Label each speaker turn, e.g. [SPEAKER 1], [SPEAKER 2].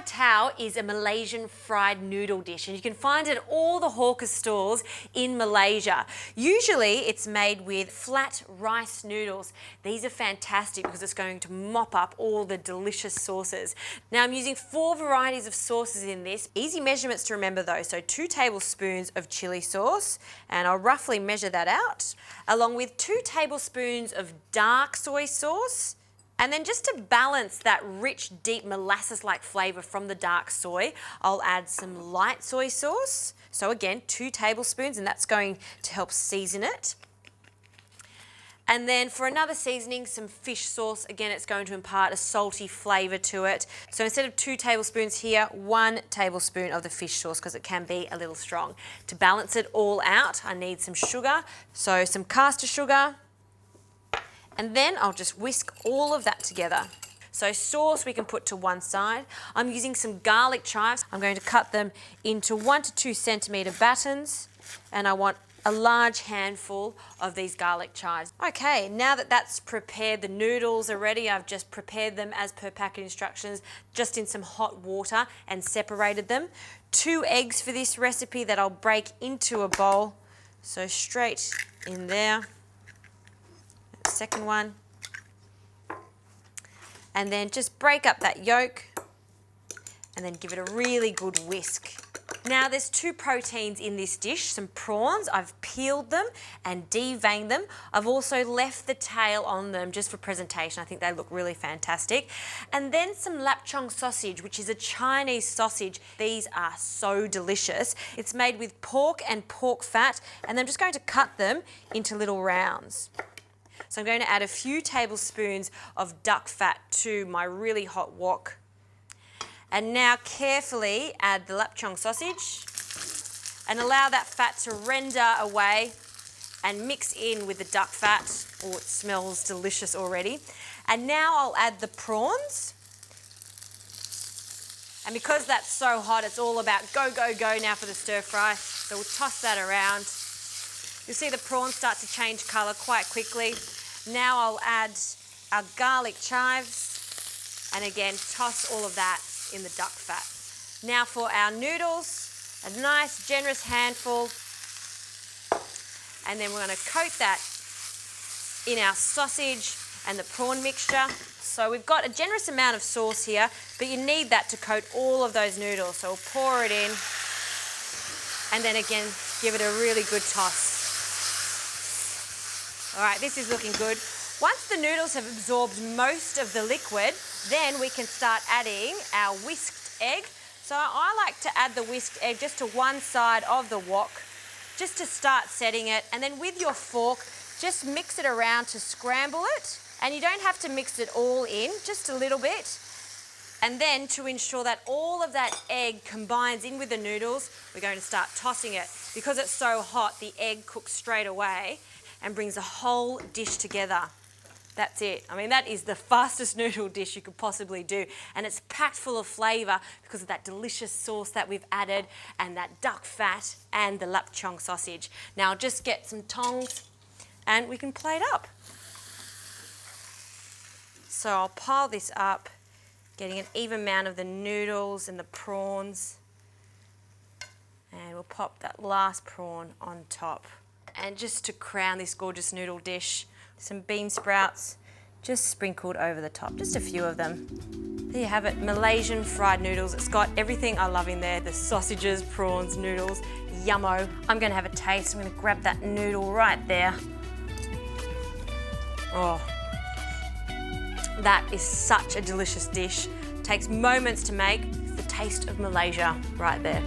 [SPEAKER 1] Teow is a Malaysian fried noodle dish, and you can find it at all the hawker stores in Malaysia. Usually it's made with flat rice noodles. These are fantastic because it's going to mop up all the delicious sauces. Now I'm using 4 varieties of sauces in this. Easy measurements to remember though, so 2 tablespoons of chili sauce, and I'll roughly measure that out, along with 2 tablespoons of dark soy sauce. And then just to balance that rich, deep molasses-like flavour from the dark soy, I'll add some light soy sauce. So again, 2 tablespoons, and that's going to help season it. And then for another seasoning, some fish sauce. Again, it's going to impart a salty flavour to it. So instead of 2 tablespoons here, 1 tablespoon of the fish sauce because it can be a little strong. To balance it all out, I need some sugar. So some caster sugar. And then I'll just whisk all of that together. So sauce we can put to one side. I'm using some garlic chives. I'm going to cut them into 1 to 2 centimetre battens, and I want a large handful of these garlic chives. Okay, now that that's prepared, the noodles are ready. I've just prepared them as per packet instructions, just in some hot water and separated them. 2 eggs for this recipe that I'll break into a bowl. So straight in there. Second one, and then just break up that yolk and then give it a really good whisk. Now there's 2 proteins in this dish, some prawns. I've peeled them and deveined them. I've also left the tail on them just for presentation. I think they look really fantastic. And then some lapchong sausage, which is a Chinese sausage. These are so delicious. It's made with pork and pork fat, and I'm just going to cut them into little rounds. So I'm going to add a few tablespoons of duck fat to my really hot wok. And now carefully add the lapchong sausage and allow that fat to render away and mix in with the duck fat. Oh, it smells delicious already. And now I'll add the prawns. And because that's so hot, it's all about go, go, go now for the stir fry. So we'll toss that around. You'll see the prawns start to change colour quite quickly. Now I'll add our garlic chives and again toss all of that in the duck fat. Now for our noodles, a nice generous handful, and then we're going to coat that in our sausage and the prawn mixture. So we've got a generous amount of sauce here, but you need that to coat all of those noodles. So we'll pour it in and then again give it a really good toss. All right, this is looking good. Once the noodles have absorbed most of the liquid, then we can start adding our whisked egg. So I like to add the whisked egg just to one side of the wok, just to start setting it. And then with your fork, just mix it around to scramble it. And you don't have to mix it all in, just a little bit. And then to ensure that all of that egg combines in with the noodles, we're going to start tossing it. Because it's so hot, the egg cooks straight away and brings the whole dish together. That's it. I mean, that is the fastest noodle dish you could possibly do. And it's packed full of flavour because of that delicious sauce that we've added and that duck fat and the lapchong sausage. Now I'll just get some tongs and we can plate up. So I'll pile this up, getting an even amount of the noodles and the prawns. And we'll pop that last prawn on top. And just to crown this gorgeous noodle dish, some bean sprouts just sprinkled over the top, just a few of them. There you have it, Malaysian fried noodles. It's got everything I love in there, the sausages, prawns, noodles, yummo. I'm gonna have a taste. I'm gonna grab that noodle right there. Oh, that is such a delicious dish. Takes moments to make. It's the taste of Malaysia right there.